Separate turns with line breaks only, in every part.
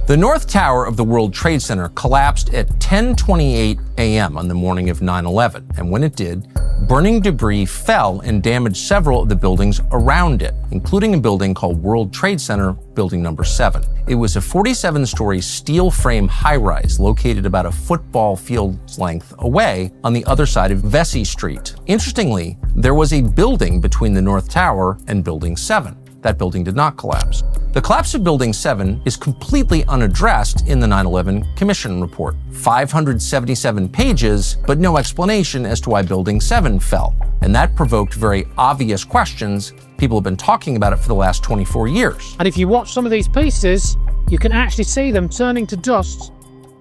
The North Tower of the World Trade Center collapsed at 10:28 a.m. on the morning of 9/11, and when it did, burning debris fell and damaged several of the buildings around it, including a building called World Trade Center Building Number 7. It was a 47-story steel frame high-rise located about a football field's length away on the other side of Vesey Street. Interestingly, there was a building between the North Tower and Building 7. That building did not collapse. The collapse of Building 7 is completely unaddressed in the 9/11 Commission report. 577 pages, but no explanation as to why Building 7 fell. And that provoked very obvious questions. People have been talking about it for the last 24 years.
And if you watch some of these pieces, you can actually see them turning to dust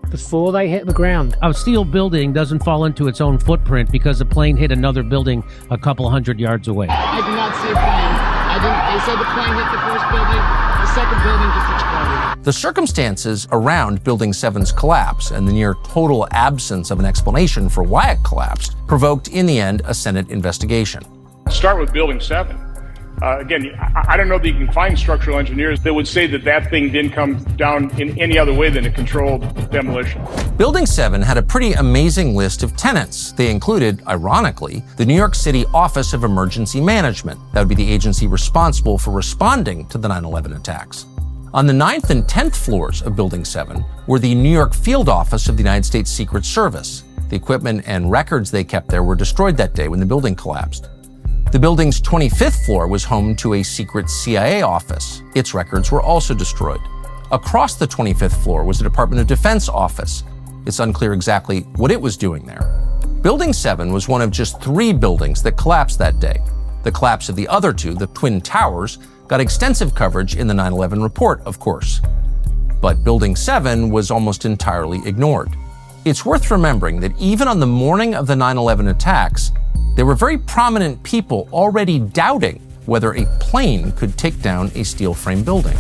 before they hit the ground.
A steel building doesn't fall into its own footprint because a plane hit another building a couple hundred yards away.
I did not see a plane. They said the plane hit the first building, the second building just exploded.
The circumstances around Building 7's collapse and the near total absence of an explanation for why it collapsed provoked, in the end, a Senate investigation.
Start with Building 7. Again, I don't know that you can find structural engineers that would say that that thing didn't come down in any other way than a controlled demolition.
Building 7 had a pretty amazing list of tenants. They included, ironically, the New York City Office of Emergency Management. That would be the agency responsible for responding to the 9/11 attacks. On the 9th and 10th floors of Building 7 were the New York Field Office of the United States Secret Service. The equipment and records they kept there were destroyed that day when the building collapsed. The building's 25th floor was home to a secret CIA office. Its records were also destroyed. Across the 25th floor was the Department of Defense office. It's unclear exactly what it was doing there. Building 7 was one of just 3 buildings that collapsed that day. The collapse of the other 2, the Twin Towers, got extensive coverage in the 9/11 report, of course. But Building 7 was almost entirely ignored. It's worth remembering that even on the morning of the 9/11 attacks, there were very prominent people already doubting whether a plane could take down a steel frame building.